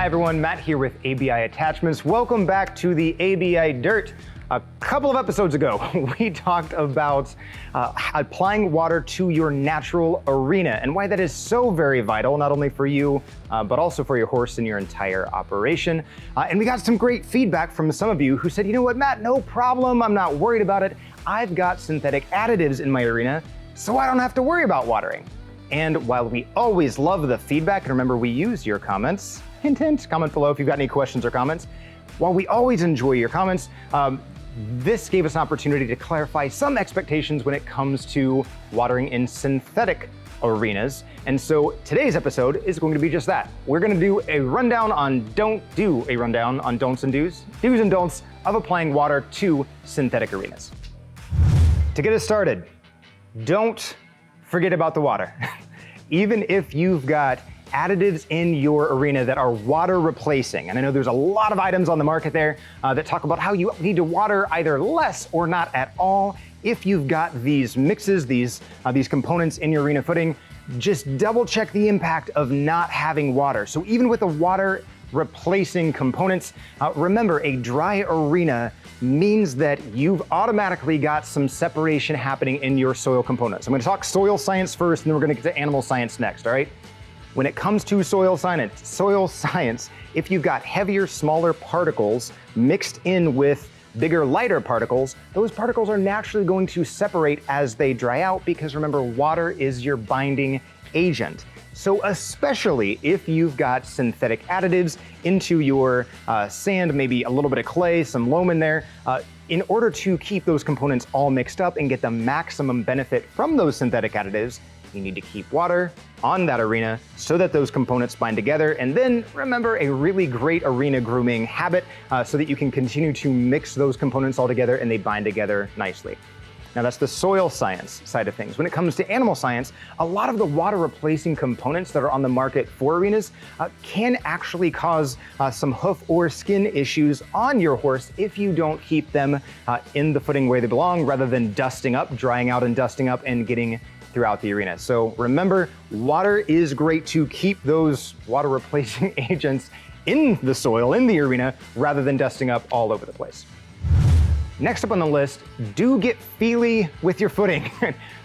everyone, Matt here with ABI Attachments. Welcome back to the ABI Dirt. A couple of episodes ago, we talked about applying water to your natural arena and why that is so very vital, not only for you, but also for your horse and your entire operation. And we got some great feedback from some of you who said, you know what, Matt, no problem, I'm not worried about it. I've got synthetic additives in my arena, so I don't have to worry about watering. And while we always love the feedback, and remember we use your comments, hint, hint, comment below if you've got any questions or comments. While we always enjoy your comments, this gave us an opportunity to clarify some expectations when it comes to watering in synthetic arenas. And so today's episode is going to be just that. We're going to do a rundown on don'ts and do's and don'ts of applying water to synthetic arenas. To get us started, don't forget about the water. Even if you've got additives in your arena that are water replacing. And I know there's a lot of items on the market there that talk about how you need to water either less or not at all. If you've got these mixes, these components in your arena footing, just double check the impact of not having water. So even with the water replacing components, remember a dry arena means that you've automatically got some separation happening in your soil components. I'm going to talk soil science first, and then we're going to get to animal science next, all right? When it comes to soil science, if you've got heavier, smaller particles mixed in with bigger, lighter particles, those particles are naturally going to separate as they dry out because remember, water is your binding agent. So especially if you've got synthetic additives into your sand, maybe a little bit of clay, some loam in there, in order to keep those components all mixed up and get the maximum benefit from those synthetic additives, you need to keep water on that arena so that those components bind together. And then remember a really great arena grooming habit so that you can continue to mix those components all together and they bind together nicely. Now that's the soil science side of things. When it comes to animal science, a lot of the water replacing components that are on the market for arenas can actually cause some hoof or skin issues on your horse if you don't keep them in the footing where they belong rather than dusting up, drying out and dusting up and getting throughout the arena. So remember, water is great to keep those water replacing agents in the soil, in the arena, rather than dusting up all over the place. Next up on the list, do get feely with your footing.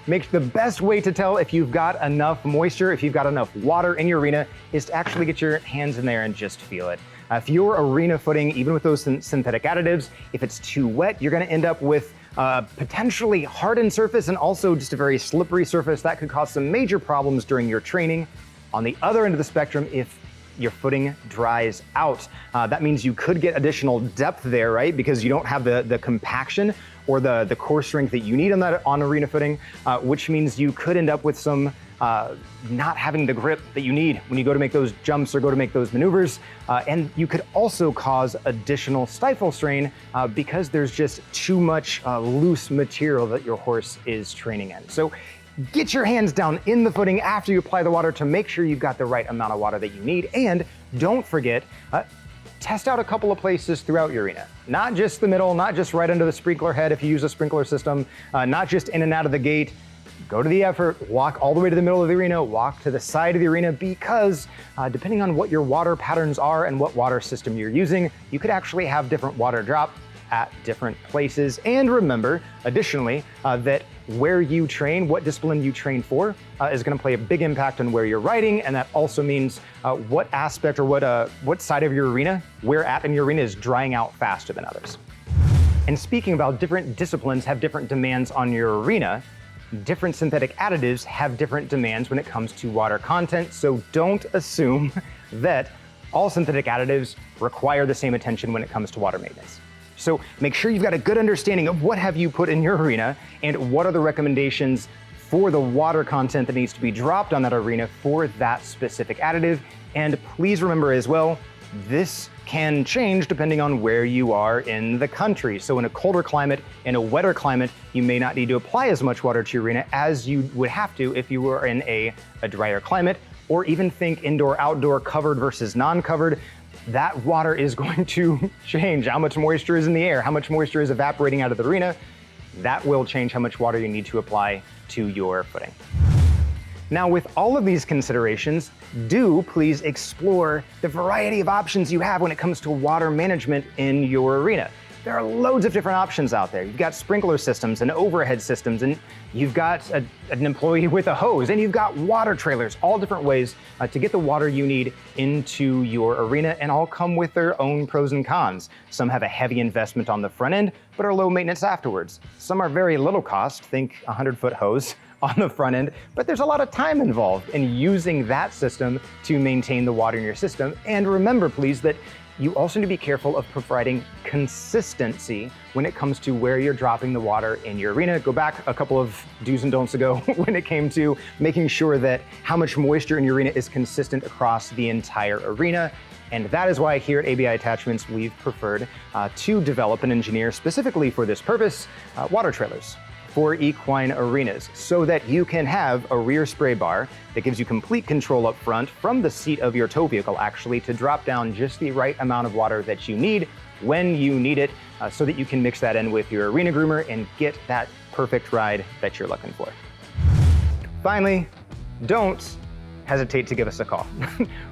The best way to tell if you've got enough moisture, if you've got enough water in your arena, is to actually get your hands in there and just feel it. If your arena footing, even with those synthetic additives, if it's too wet, you're gonna end up with potentially hardened surface and also just a very slippery surface that could cause some major problems during your training. On the other end of the spectrum, if your footing dries out, that means you could get additional depth there, right? Because you don't have the compaction or the core strength that you need on arena footing, which means you could end up with some not having the grip that you need when you go to make those jumps or go to make those maneuvers. And you could also cause additional stifle strain because there's just too much loose material that your horse is training in. So get your hands down in the footing after you apply the water to make sure you've got the right amount of water that you need. And don't forget, test out a couple of places throughout your arena. Not just the middle, not just right under the sprinkler head if you use a sprinkler system, not just in and out of the gate. Go to the effort, walk all the way to the middle of the arena, walk to the side of the arena, because depending on what your water patterns are and what water system you're using, you could actually have different water drop at different places. And remember, additionally, that where you train, what discipline you train for, is gonna play a big impact on where you're riding, and that also means what aspect or what side of your arena, where at in your arena is drying out faster than others. And speaking about different disciplines have different demands on your arena, different synthetic additives have different demands when it comes to water content, so don't assume that all synthetic additives require the same attention when it comes to water maintenance. So make sure you've got a good understanding of what have you put in your arena and what are the recommendations for the water content that needs to be dropped on that arena for that specific additive. And please remember as well, this can change depending on where you are in the country. So in a colder climate, in a wetter climate, you may not need to apply as much water to your arena as you would have to if you were in a drier climate, or even think indoor, outdoor, covered versus non-covered. That water is going to change. How much moisture is in the air, how much moisture is evaporating out of the arena. That will change how much water you need to apply to your footing. Now, with all of these considerations, do please explore the variety of options you have when it comes to water management in your arena. There are loads of different options out there. You've got sprinkler systems and overhead systems, and you've got an employee with a hose, and you've got water trailers, all different ways to get the water you need into your arena, and all come with their own pros and cons. Some have a heavy investment on the front end, but are low maintenance afterwards. Some are very little cost, think 100-foot hose on the front end, but there's a lot of time involved in using that system to maintain the water in your system. And remember, please, that you also need to be careful of providing consistency when it comes to where you're dropping the water in your arena. Go back a couple of do's and don'ts ago when it came to making sure that how much moisture in your arena is consistent across the entire arena. And that is why here at ABI Attachments, we've preferred to develop and engineer specifically for this purpose, water trailers for equine arenas, so that you can have a rear spray bar that gives you complete control up front from the seat of your tow vehicle, actually, to drop down just the right amount of water that you need when you need it, so that you can mix that in with your arena groomer and get that perfect ride that you're looking for. Finally, don't hesitate to give us a call.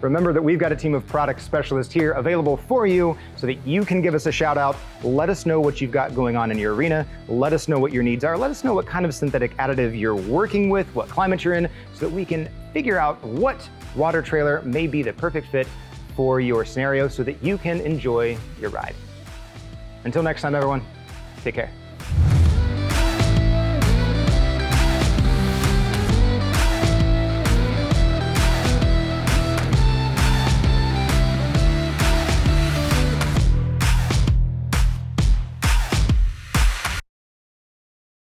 Remember that we've got a team of product specialists here available for you so that you can give us a shout out. Let us know what you've got going on in your arena. Let us know what your needs are. Let us know what kind of synthetic additive you're working with, what climate you're in, so that we can figure out what water trailer may be the perfect fit for your scenario so that you can enjoy your ride. Until next time, everyone, take care.